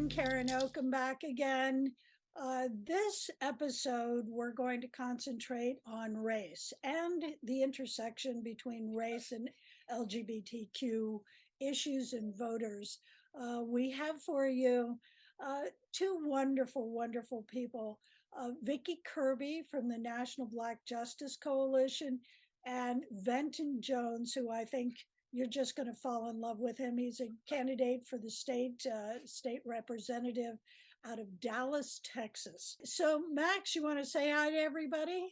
morning, Karen Oakham back again. This episode, we're going to concentrate on race and the intersection between race and LGBTQ issues and voters. We have for you two wonderful, wonderful people, Vicky Kirby from the National Black Justice Coalition and Venton Jones, who I think you're just going to fall in love with him. He's a candidate for the state representative out of Dallas, Texas. So, Max, you want to say hi to everybody?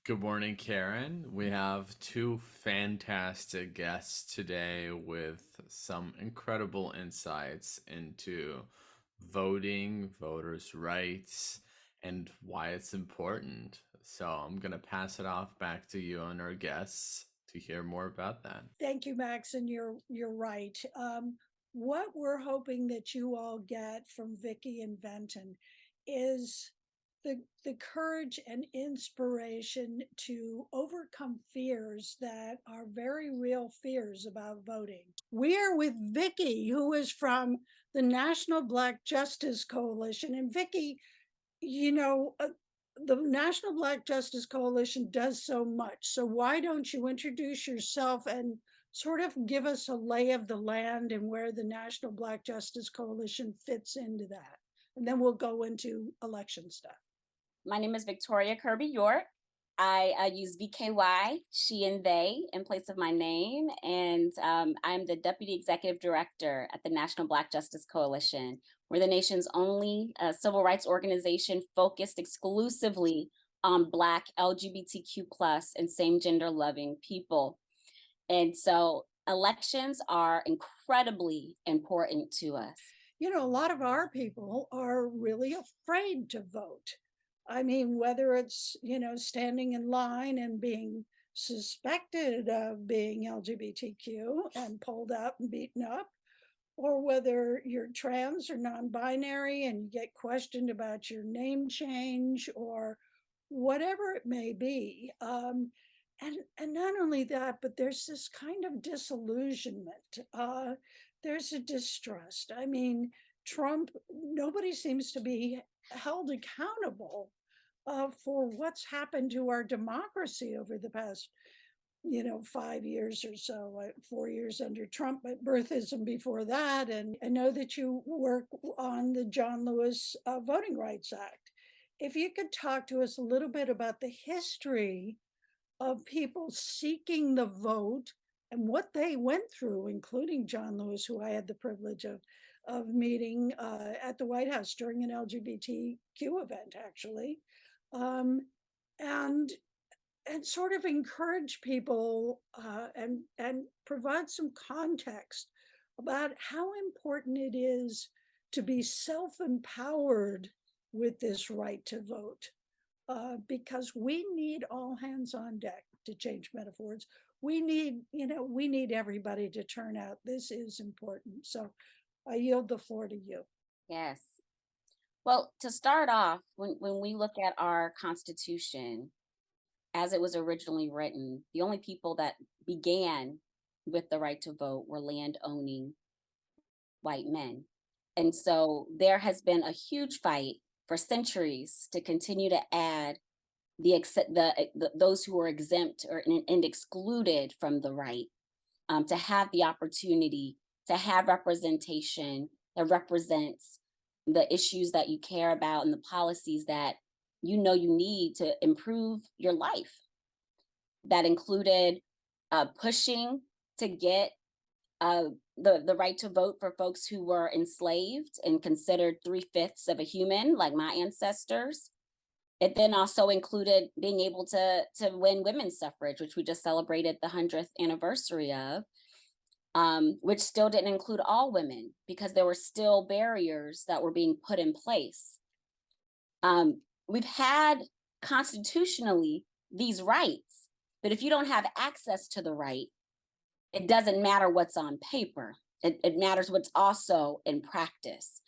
Good morning, Karen. We have two fantastic guests today with some incredible insights into voting, voters' rights, and why it's important. So I'm going to pass it off back to you and our guests to hear more about that. Thank you, Max, and you're right. What we're hoping that you all get from Vicky and Venton is the courage and inspiration to overcome fears that are very real fears about voting. We are with Vicky, who is from the National Black Justice Coalition. And Vicky, you know, the National Black Justice Coalition does so much. So why don't you introduce yourself and sort of give us a lay of the land and where the National Black Justice Coalition fits into that? And then we'll go into election stuff. My name is Victoria Kirby York. I use VKY, she and they, in place of my name. And I'm the Deputy Executive Director at the National Black Justice Coalition. We're the nation's only civil rights organization focused exclusively on Black LGBTQ plus and same gender loving people. And so elections are incredibly important to us. You know, a lot of our people are really afraid to vote. I mean, whether it's, standing in line and being suspected of being LGBTQ and pulled up and beaten up, or whether you're trans or non-binary and you get questioned about your name change or whatever it may be. And not only that, but there's this kind of disillusionment. There's a distrust. I mean, Trump, nobody seems to be held accountable for what's happened to our democracy over the past 5 years or so, 4 years under Trump, but birthism before that. And I know that you work on the John Lewis Voting Rights Act. If you could talk to us a little bit about the history of people seeking the vote and what they went through, including John Lewis, who I had the privilege of meeting at the White House during an LGBTQ event, actually, and sort of encourage people and provide some context about how important it is to be self-empowered with this right to vote, because we need all hands on deck, to change metaphors. We need everybody to turn out. This is important. So I yield the floor to you. Yes. Well, to start off, when we look at our Constitution, as it was originally written, the only people that began with the right to vote were land-owning white men. And so there has been a huge fight for centuries to continue to add those who are exempt and excluded from the right, to have the opportunity to have representation that represents the issues that you care about and the policies that you need to improve your life. That included pushing to get the right to vote for folks who were enslaved and considered 3/5 of a human, like my ancestors. It then also included being able to win women's suffrage, which we just celebrated the 100th anniversary of, which still didn't include all women because there were still barriers that were being put in place. We've had constitutionally these rights, but if you don't have access to the right, it doesn't matter what's on paper. It matters what's also in practice.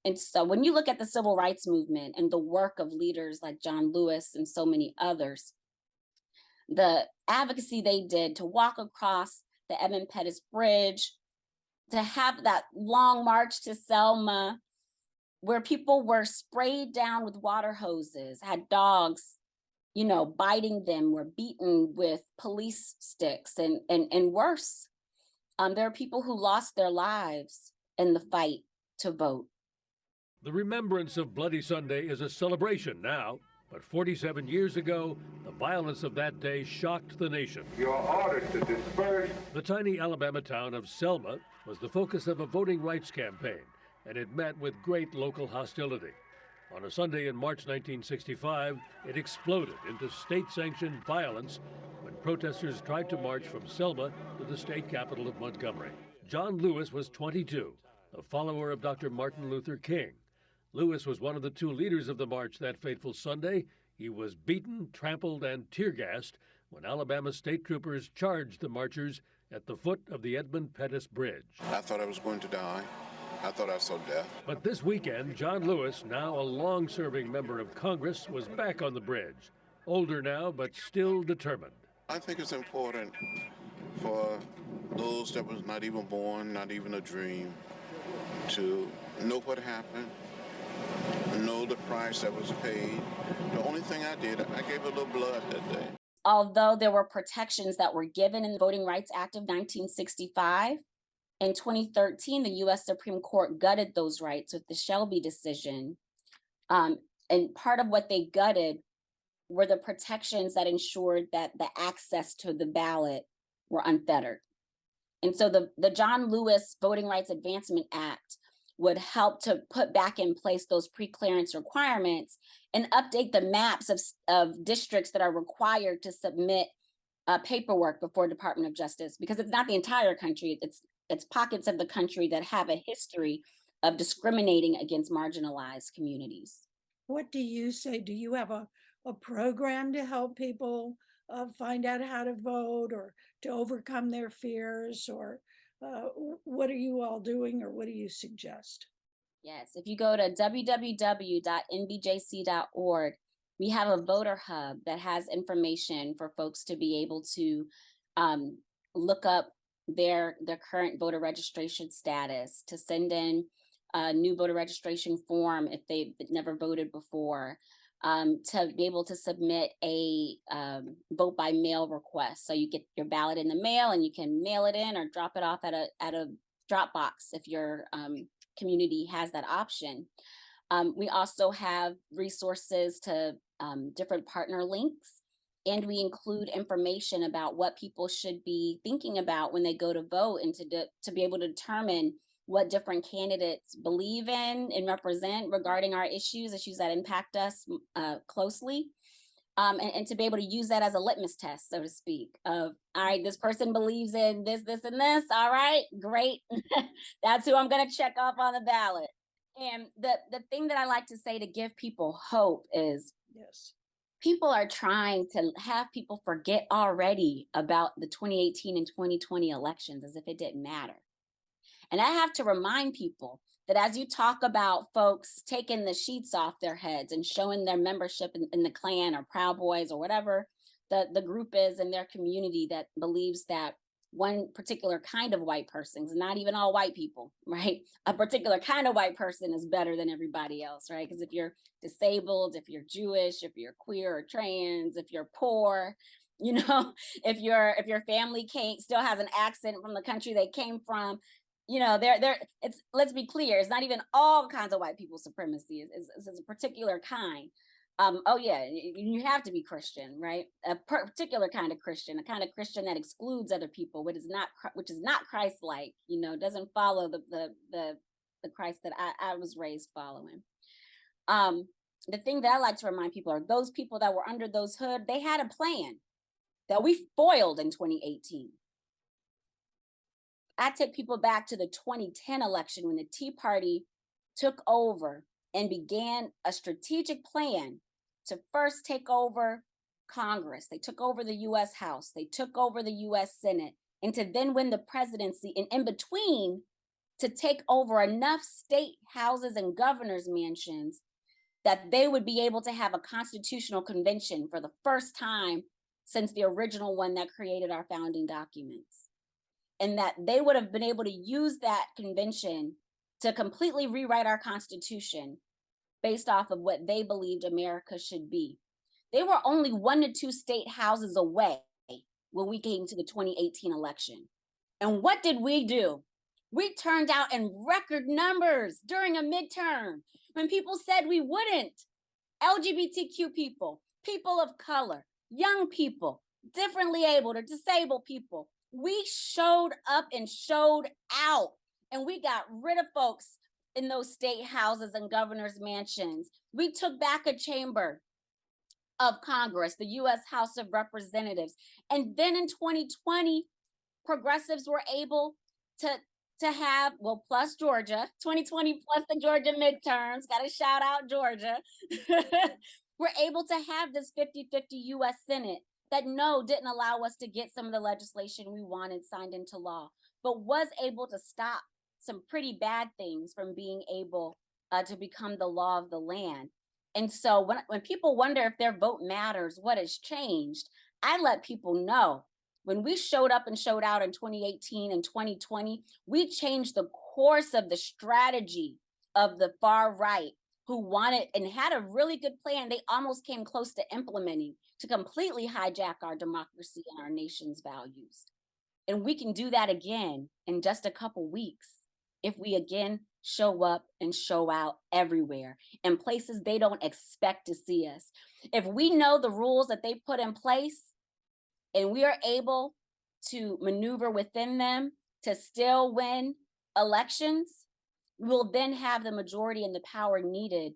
And so when you look at the civil rights movement and the work of leaders like John Lewis and so many others, the advocacy they did to walk across the Evan Pettus Bridge, to have that long march to Selma where people were sprayed down with water hoses, had dogs, biting them, were beaten with police sticks and worse. There are people who lost their lives in the fight to vote. The remembrance of Bloody Sunday is a celebration now, but 47 years ago, the violence of that day shocked the nation. You are ordered to disperse. The tiny Alabama town of Selma was the focus of a voting rights campaign, and it met with great local hostility. On a Sunday in March 1965, it exploded into state-sanctioned violence when protesters tried to march from Selma to the state capital of Montgomery. John Lewis was 22, a follower of Dr. Martin Luther King. Lewis was one of the two leaders of the march that fateful Sunday. He was beaten, trampled, and tear-gassed when Alabama state troopers charged the marchers at the foot of the Edmund Pettus Bridge. I thought I was going to die. I thought I saw death. But this weekend, John Lewis, now a long-serving member of Congress, was back on the bridge. Older now, but still determined. I think it's important for those that was not even born, not even a dream, to know what happened, know the price that was paid. The only thing I did, I gave a little blood that day. Although there were protections that were given in the Voting Rights Act of 1965, in 2013, the U.S. Supreme Court gutted those rights with the Shelby decision. And part of what they gutted were the protections that ensured that the access to the ballot were unfettered. And so the John Lewis Voting Rights Advancement Act would help to put back in place those pre-clearance requirements and update the maps of districts that are required to submit paperwork before Department of Justice, because it's not the entire country, it's pockets of the country that have a history of discriminating against marginalized communities. What do you say? Do you have a program to help people find out how to vote or to overcome their fears? Or what are you all doing, or what do you suggest? Yes, if you go to www.nbjc.org, we have a voter hub that has information for folks to be able to look up their current voter registration status, to send in a new voter registration form if they've never voted before, to be able to submit a vote by mail request. So you get your ballot in the mail and you can mail it in or drop it off at a drop box if your community has that option. We also have resources to different partner links, and we include information about what people should be thinking about when they go to vote, and to be able to determine what different candidates believe in and represent regarding our issues that impact us closely. And to be able to use that as a litmus test, so to speak, of, all right, this person believes in this, and this, all right, great. That's who I'm gonna check off on the ballot. And the thing that I like to say to give people hope is, Yes, people are trying to have people forget already about the 2018 and 2020 elections as if it didn't matter. And I have to remind people that as you talk about folks taking the sheets off their heads and showing their membership in the Klan or Proud Boys or whatever the group is in their community that believes that one particular kind of white person, it's not even all white people, right? A particular kind of white person is better than everybody else, right? Because if you're disabled, if you're Jewish, if you're queer or trans, if you're poor, if your family still has an accent from the country they came from, let's be clear, it's not even all kinds of white people supremacy. It's a particular kind. You have to be Christian, right? A particular kind of Christian, a kind of Christian that excludes other people, which is not Christ-like, doesn't follow the Christ that I was raised following. The thing that I like to remind people are those people that were under those hood, they had a plan that we foiled in 2018. I take people back to the 2010 election when the Tea Party took over and began a strategic plan to first take over Congress. They took over the US House, they took over the US Senate, and to then win the presidency, and in between to take over enough state houses and governors' mansions that they would be able to have a constitutional convention for the first time since the original one that created our founding documents. and that they would have been able to use that convention to completely rewrite our Constitution based off of what they believed America should be. They were only 1 to 2 state houses away when we came to the 2018 election. And what did we do? We turned out in record numbers during a midterm when people said we wouldn't. LGBTQ people, people of color, young people, differently abled or disabled people. We showed up and showed out, and we got rid of folks in those state houses and governor's mansions. We took back a chamber of Congress, the US House of Representatives. And then in 2020, progressives were able to have, well, plus Georgia, 2020 plus the Georgia midterms, got to shout out Georgia. We're able to have this 50-50 US Senate that didn't allow us to get some of the legislation we wanted signed into law, but was able to stop some pretty bad things from being able to become the law of the land. And so when people wonder if their vote matters, what has changed, I let people know. When we showed up and showed out in 2018 and 2020, we changed the course of the strategy of the far right, who wanted and had a really good plan. They almost came close to implementing to completely hijack our democracy and our nation's values. And we can do that again in just a couple weeks if we again show up and show out everywhere in places they don't expect to see us. If we know the rules that they put in place and we are able to maneuver within them to still win elections, we will then have the majority and the power needed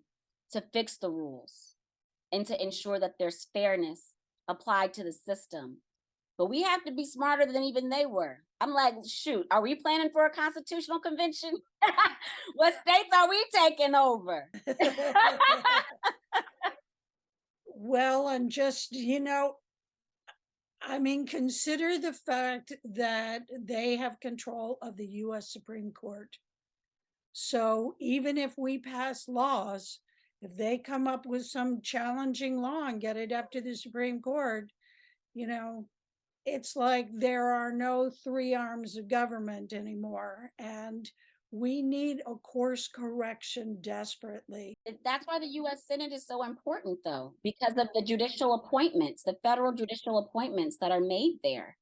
to fix the rules and to ensure that there's fairness applied to the system. But we have to be smarter than even they were. I'm like, shoot, are we planning for a constitutional convention? What states are we taking over? Well, and just, consider the fact that they have control of the US Supreme Court. So even if we pass laws, if they come up with some challenging law and get it up to the Supreme Court, it's like there are no 3 arms of government anymore. And we need a course correction desperately. That's why the US Senate is so important, though, because of the judicial appointments, the federal judicial appointments that are made there.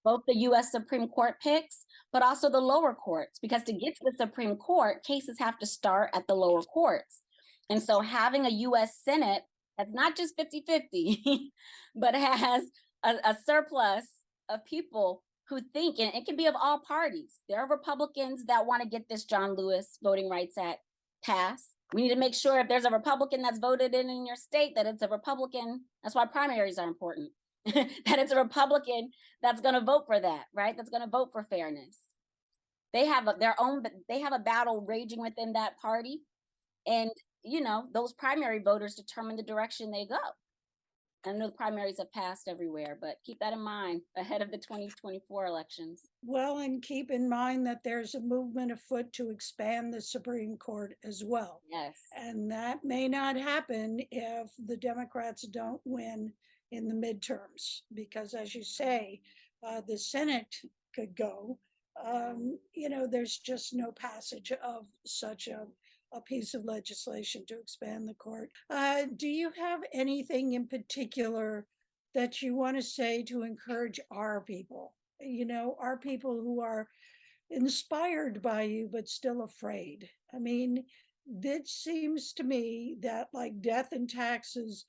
Both the US Supreme Court picks, but also the lower courts, because to get to the Supreme Court, cases have to start at the lower courts. And so having a US Senate that's not just 50-50, but has a surplus of people who think, and it can be of all parties. There are Republicans that want to get this John Lewis Voting Rights Act passed. We need to make sure if there's a Republican that's voted in your state, that it's a Republican. That's why primaries are important. That it's a Republican that's going to vote for that, right? That's going to vote for fairness. They have they have a battle raging within that party. And, those primary voters determine the direction they go. I know the primaries have passed everywhere, but keep that in mind ahead of the 2024 elections. Well, and keep in mind that there's a movement afoot to expand the Supreme Court as well. Yes. And that may not happen if the Democrats don't win in the midterms, because as you say, the Senate could go. There's just no passage of such a piece of legislation to expand the court. Do you have anything in particular that you want to say to encourage our people? Our people who are inspired by you, but still afraid. It seems to me that, like death and taxes,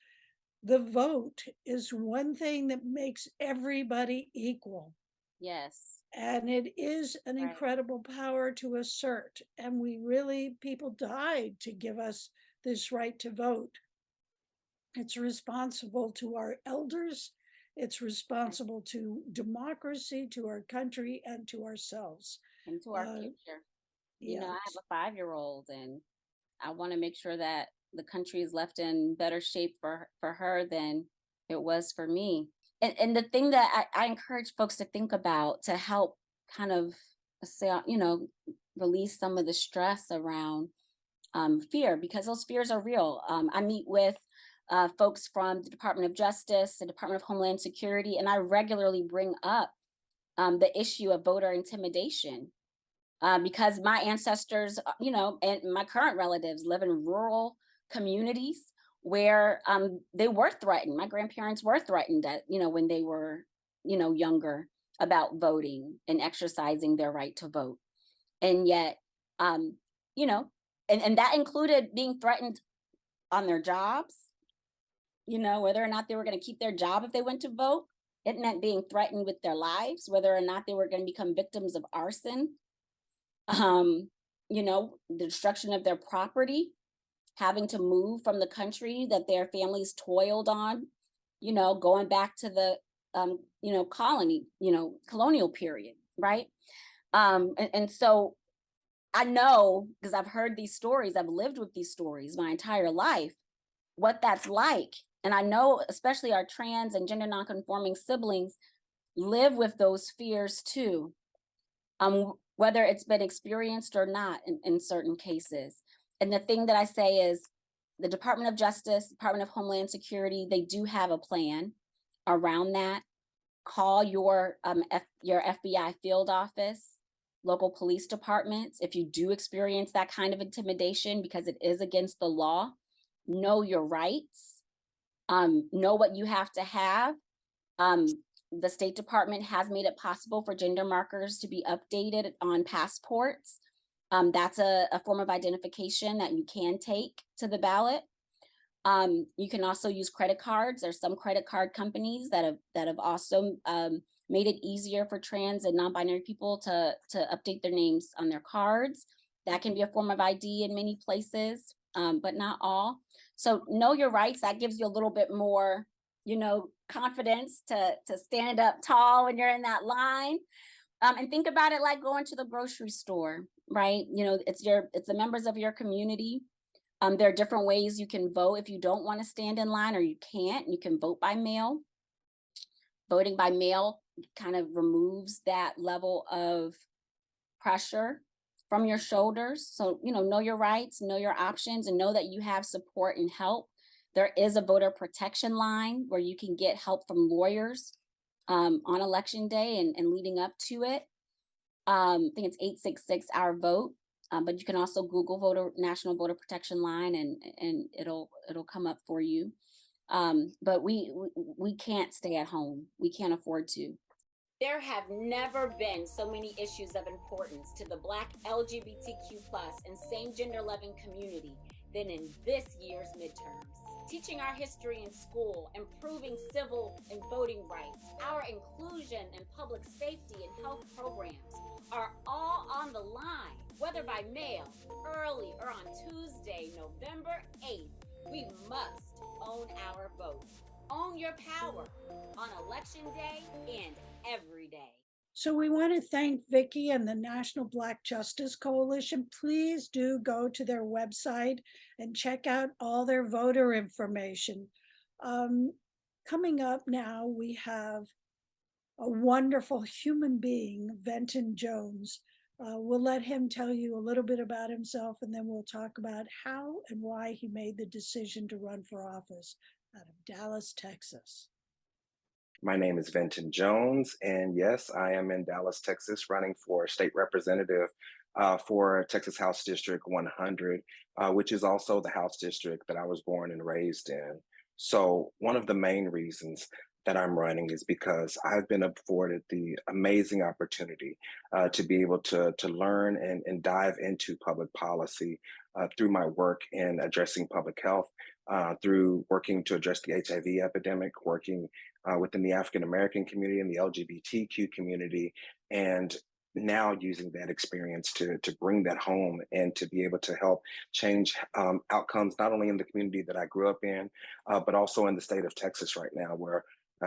the vote is one thing that makes everybody equal. Yes. And it is an incredible power to assert. And people died to give us this right to vote. It's responsible to our elders. It's responsible to democracy, to our country, and to ourselves. And to our future. I have a 5-year-old, and I want to make sure that the country is left in better shape for her than it was for me. And the thing that I encourage folks to think about to help kind of say, release some of the stress around fear, because those fears are real. I meet with folks from the Department of Justice, the Department of Homeland Security, and I regularly bring up the issue of voter intimidation. Because my ancestors, and my current relatives live in rural communities where they were threatened. My grandparents were threatened when they were, younger, about voting and exercising their right to vote. And yet, um, you know, and that included being threatened on their jobs, whether or not they were going to keep their job if they went to vote. It meant being threatened with their lives, whether or not they were going to become victims of arson, the destruction of their property, having to move from the country that their families toiled on, going back to the, colonial period, right? And so I know, because I've heard these stories, I've lived with these stories my entire life, what that's like. And I know, especially our trans and gender nonconforming siblings live with those fears too, whether it's been experienced or not in certain cases. And the thing that I say is the Department of Justice, Department of Homeland Security, they do have a plan around that. Call your FBI field office, local police departments, if you do experience that kind of intimidation, because it is against the law. Know your rights, know what you have to have. The State Department has made it possible for gender markers to be updated on passports. That's a form of identification that you can take to the ballot. You can also use credit cards. There's some credit card companies that have also made it easier for trans and non-binary people to update their names on their cards. That can be a form of ID in many places, but not all. So know your rights. That gives you a little bit more, confidence to stand up tall when you're in that line. And think about it like going to the grocery store, right? It's the members of your community. There are different ways you can vote. If you don't want to stand in line or you can't, you can vote by mail. Voting by mail kind of removes that level of pressure from your shoulders. So, know your rights, know your options, and know that you have support and help. There is a voter protection line where you can get help from lawyers on election day and leading up to it. I think it's 866 Our Vote. But you can also Google National Voter Protection Line and it'll come up for you. But we can't stay at home. We can't afford to. There have never been so many issues of importance to the Black LGBTQ+ and same gender-loving community than in this year's midterms. Teaching our history in school, improving civil and voting rights, our inclusion and public safety and health programs are all on the line, whether by mail, early, or on Tuesday, November 8th. We must own our vote. Own your power on Election Day and every day. So we want to thank Vicki and the National Black Justice Coalition. Please do go to their website and check out all their voter information. Coming up now, we have a wonderful human being, Venton Jones. We'll let him tell you a little bit about himself, and then we'll talk about how and why he made the decision to run for office out of Dallas, Texas. My name is Venton Jones, and yes, I am in Dallas, Texas, running for state representative for Texas House District 100, which is also the House District that I was born and raised in. So one of the main reasons that I'm running is because I've been afforded the amazing opportunity to be able to learn and dive into public policy through my work in addressing public health, through working to address the HIV epidemic, working within the African American community and the LGBTQ community, and now using that experience to bring that home and to be able to help change outcomes, not only in the community that I grew up in, but also in the state of Texas right now, where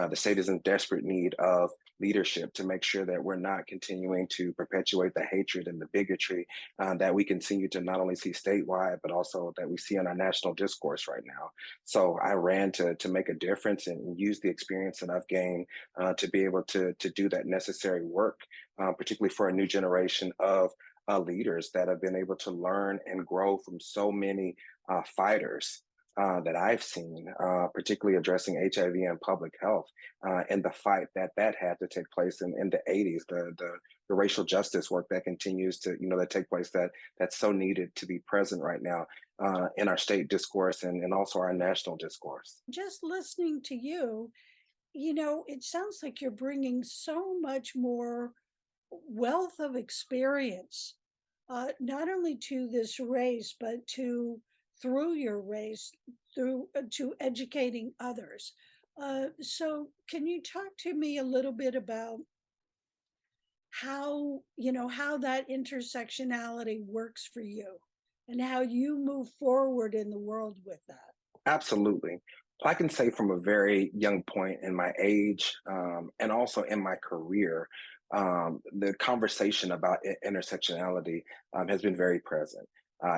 the state is in desperate need of leadership to make sure that we're not continuing to perpetuate the hatred and the bigotry that we continue to not only see statewide, but also that we see in our national discourse right now. So I ran to make a difference and use the experience that I've gained to be able to do that necessary work, particularly for a new generation of leaders that have been able to learn and grow from so many fighters that I've seen, particularly addressing HIV and public health, and the fight that had to take place in the 80s, the racial justice work that continues to, that take place, that's so needed to be present right now in our state discourse and also our national discourse. Just listening to you, it sounds like you're bringing so much more wealth of experience, not only to this race, but through your race, through to educating others. So, can you talk to me a little bit about how that intersectionality works for you and how you move forward in the world with that? Absolutely. I can say from a very young point in my age and also in my career, the conversation about intersectionality has been very present.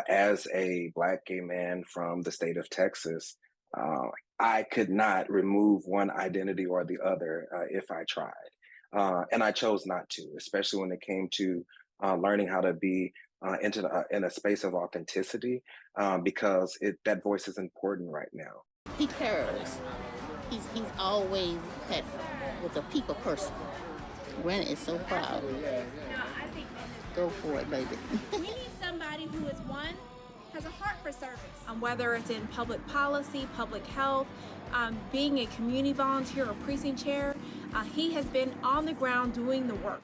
As a Black gay man from the state of Texas, uh, I could not remove one identity or the other if I tried. And I chose not to, especially when it came to learning how to be in a space of authenticity, because that voice is important right now. He cares. He's always had was a people person. Granny is so proud. Go for it, baby. We need somebody who is one, has a heart for service. Whether it's in public policy, public health, being a community volunteer or precinct chair, he has been on the ground doing the work.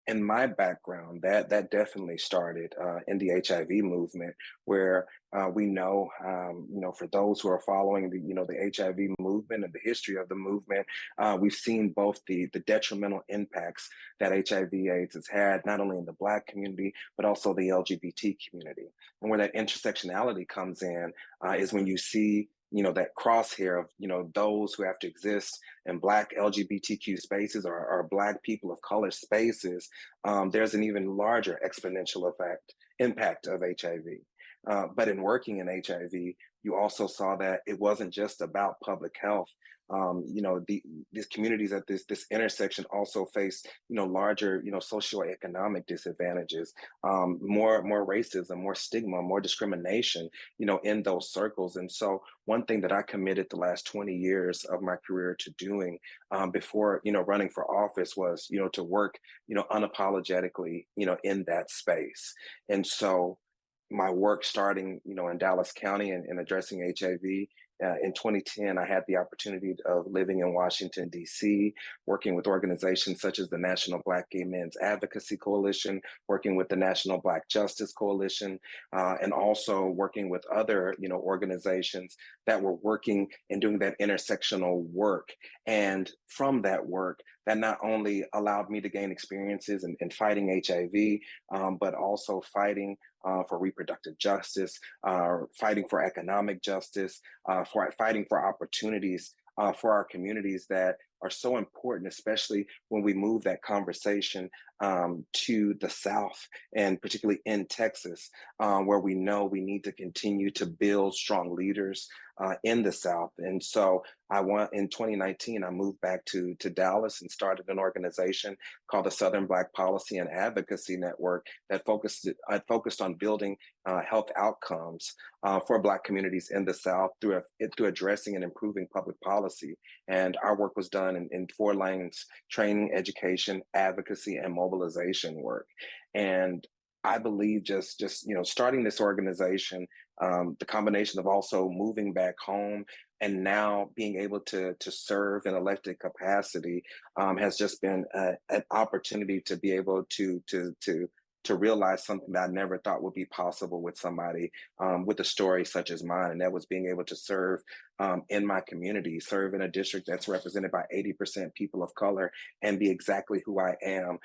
In my background, that definitely started in the HIV movement, where we know, for those who are following the HIV movement and the history of the movement, we've seen both the detrimental impacts that HIV/AIDS has had, not only in the Black community but also the LGBT community. And where that intersectionality comes in is when you see that crosshair of those who have to exist in Black LGBTQ spaces or Black people of color spaces. There's an even larger exponential impact of HIV. But in working in HIV, you also saw that it wasn't just about public health. These communities at this intersection also face larger socioeconomic disadvantages, more racism, more stigma, more discrimination in those circles. And so one thing that I committed the last 20 years of my career to doing before running for office was to work unapologetically in that space. And so my work starting, in Dallas County and addressing HIV. In 2010, I had the opportunity of living in Washington, D.C., working with organizations such as the National Black Gay Men's Advocacy Coalition, working with the National Black Justice Coalition, and also working with other, organizations that were working and doing that intersectional work. And from that work, that not only allowed me to gain experiences in fighting HIV, but also fighting for reproductive justice, fighting for economic justice, for fighting for opportunities for our communities that are so important, especially when we move that conversation to the South and particularly in Texas, where we know we need to continue to build strong leaders in the South. And so in 2019, I moved back to Dallas and started an organization called the Southern Black Policy and Advocacy Network that focused on building health outcomes for Black communities in the South through addressing and improving public policy. And our work was done in 4 lanes: training, education, advocacy, and mobilization work. And I believe just starting this organization, the combination of also moving back home and now being able to serve in elected capacity has just been an opportunity to be able to realize something that I never thought would be possible with somebody with a story such as mine. And that was being able to serve in my community, serve in a district that's represented by 80% people of color, and be exactly who I am,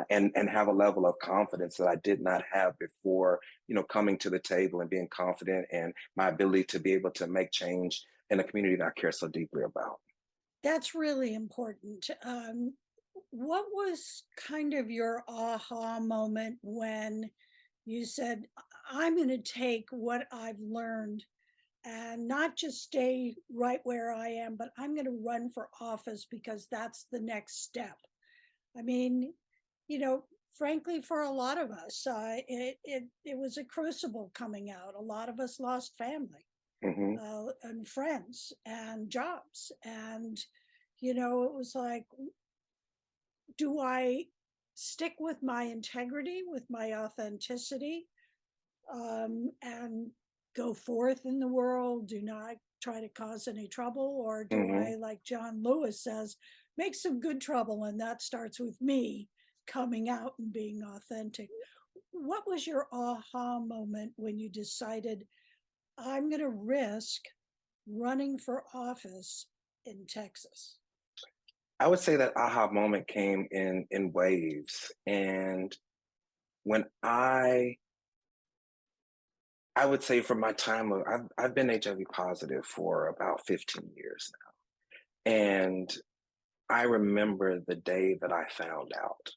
and have a level of confidence that I did not have before, coming to the table and being confident in my ability to be able to make change in a community that I care so deeply about. That's really important. What was kind of your aha moment when you said, I'm going to take what I've learned and not just stay right where I am, but I'm going to run for office because that's the next step? I mean, frankly, for a lot of us, it was a crucible coming out. A lot of us lost family. Hmm. and friends and jobs. And, you know, it was like, do I stick with my integrity, with my authenticity, and go forth in the world, do not try to cause any trouble? Or do Hmm. I, like John Lewis says, make some good trouble? And that starts with me coming out and being authentic. What was your aha moment when you decided, I'm going to risk running for office in Texas? I would say that aha moment came in waves. And when I would say from my time of I've been HIV positive for about 15 years now. And I remember the day that I found out.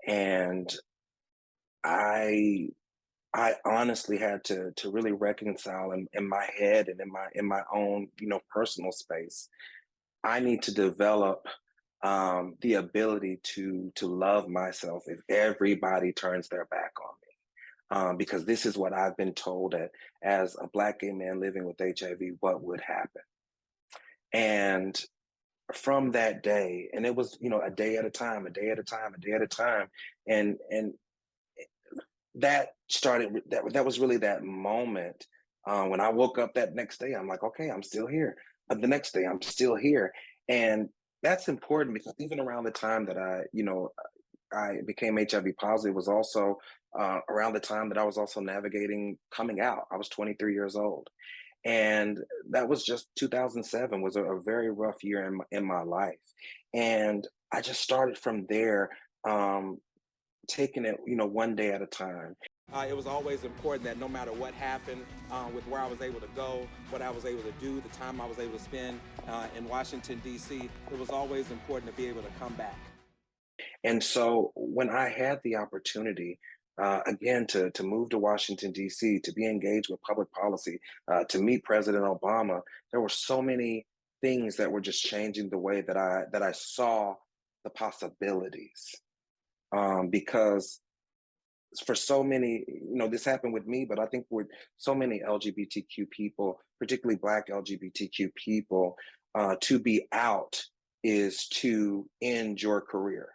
And I I honestly had to really reconcile in my head and in my own, personal space. I need to develop the ability to love myself if everybody turns their back on me. Because this is what I've been told that as a Black gay man living with HIV, what would happen. And from that day, and it was, a day at a time, a day at a time, a day at a time. And that was really that moment when I woke up that next day. I'm like, okay, I'm still here. The next day, I'm still here. And that's important because even around the time that I became HIV positive was also around the time that I was also navigating coming out. I was 23 years old. And that was just 2007 was a very rough year in my life. And I just started from there, um, taking it, one day at a time. It was always important that no matter what happened with where I was able to go, what I was able to do, the time I was able to spend in Washington, D.C., it was always important to be able to come back. And so when I had the opportunity, again, to move to Washington, D.C., to be engaged with public policy, to meet President Obama, there were so many things that were just changing the way that I saw the possibilities. Because for so many, this happened with me, but I think with so many LGBTQ people, particularly Black LGBTQ people, to be out is to end your career,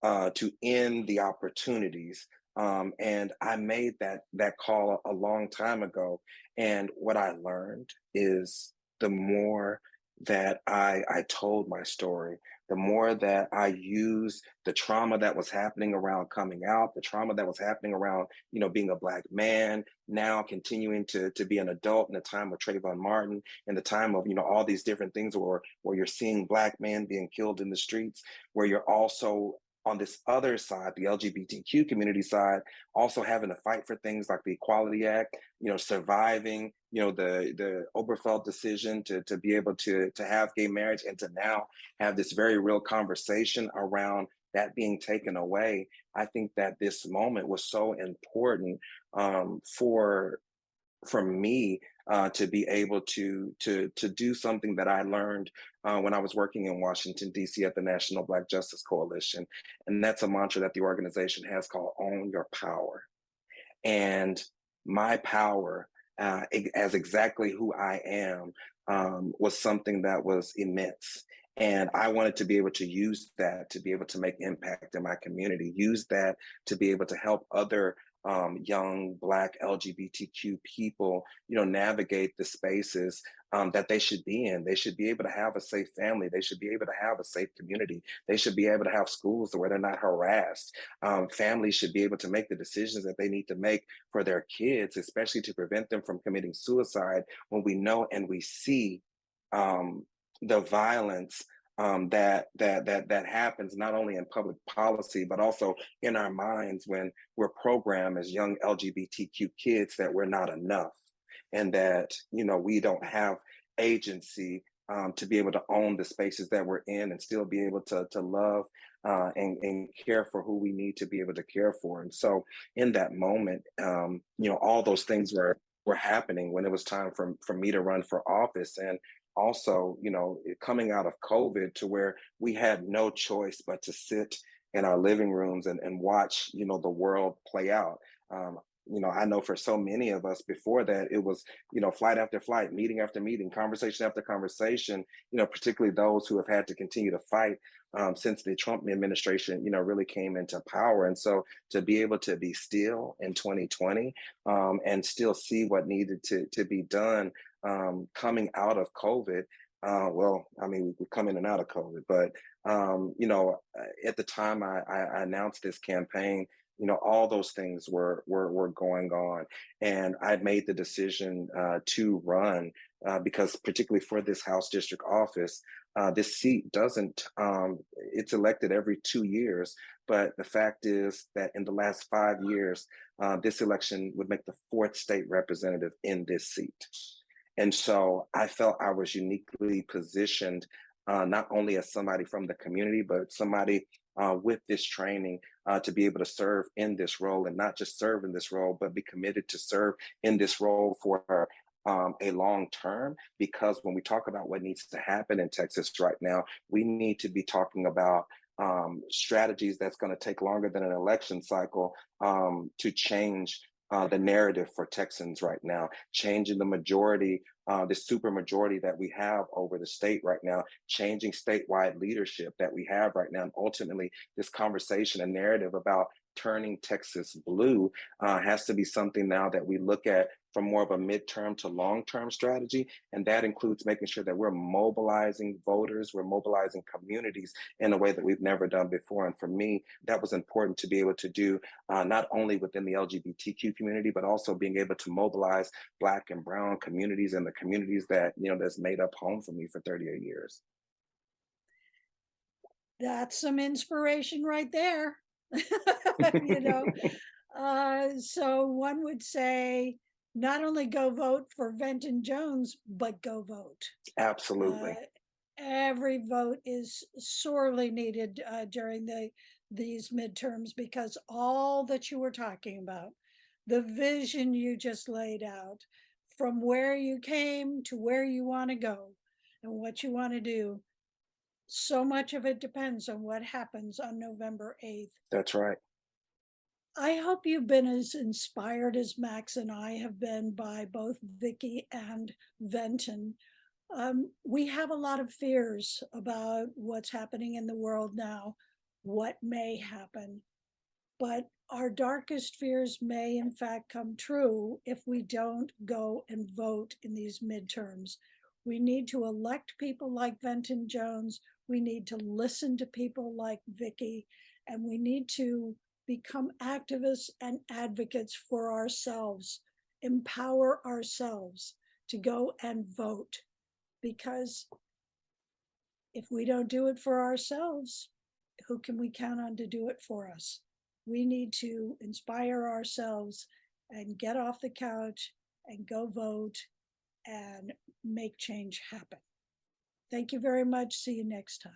to end the opportunities. And I made that call a long time ago. And what I learned is the more that I told my story, the more that I used the trauma that was happening around coming out, the trauma that was happening around, being a Black man, now continuing to be an adult in the time of Trayvon Martin, in the time of, all these different things where you're seeing Black men being killed in the streets, where you're also on this other side, the LGBTQ community side, also having to fight for things like the Equality Act, surviving, the Obergefell decision to be able to have gay marriage and to now have this very real conversation around that being taken away. I think that this moment was so important for me to be able to do something that I learned when I was working in Washington D.C. at the National Black Justice Coalition, and that's a mantra that the organization has called "Own Your Power." And my power, as exactly who I am, was something that was immense. And I wanted to be able to use that to be able to make impact in my community, use that to be able to help other young Black LGBTQ people, navigate the spaces that they should be in. They should be able to have a safe family. They should be able to have a safe community. They should be able to have schools where they're not harassed. Families should be able to make the decisions that they need to make for their kids, especially to prevent them from committing suicide when we know and we see um, the violence that happens not only in public policy but also in our minds when we're programmed as young LGBTQ kids that we're not enough and that we don't have agency to be able to own the spaces that we're in and still be able to love and care for who we need to be able to care for. And so in that moment, all those things were happening when it was time for me to run for office. And also, coming out of COVID to where we had no choice but to sit in our living rooms and watch, the world play out. I know for so many of us before that, it was, flight after flight, meeting after meeting, conversation after conversation, particularly those who have had to continue to fight since the Trump administration, really came into power. And so to be able to be still in 2020 and still see what needed to be done coming out of COVID. Well, I mean, we come in and out of COVID, but at the time I announced this campaign, all those things were going on, and I made the decision to run because, particularly for this House District office, this seat doesn't. It's elected every 2 years, but the fact is that in the last 5 years, this election would make the fourth state representative in this seat. And so I felt I was uniquely positioned, not only as somebody from the community, but somebody with this training to be able to serve in this role, and not just serve in this role, but be committed to serve in this role for a long term. Because when we talk about what needs to happen in Texas right now, we need to be talking about strategies that's going to take longer than an election cycle to change the narrative for Texans right now, changing the majority, the super majority that we have over the state right now, changing statewide leadership that we have right now. And ultimately, this conversation and narrative about turning Texas blue has to be something now that we look at from more of a midterm to long-term strategy. And that includes making sure that we're mobilizing voters, we're mobilizing communities in a way that we've never done before. And for me, that was important to be able to do, not only within the LGBTQ community, but also being able to mobilize Black and Brown communities and the communities that, that's made up home for me for 38 years. That's some inspiration right there. you know, so one would say, not only go vote for Venton Jones, but go vote. Absolutely. Every vote is sorely needed during these midterms, because all that you were talking about, the vision you just laid out, from where you came to where you want to go and what you want to do, so much of it depends on what happens on November 8th. That's right. I hope you've been as inspired as Max and I have been by both Vicki and Venton. We have a lot of fears about what's happening in the world now, what may happen, but our darkest fears may in fact come true if we don't go and vote in these midterms. We need to elect people like Venton Jones. We need to listen to people like Vicki, and we need to become activists and advocates for ourselves, empower ourselves to go and vote. Because if we don't do it for ourselves, who can we count on to do it for us? We need to inspire ourselves and get off the couch and go vote and make change happen. Thank you very much. See you next time.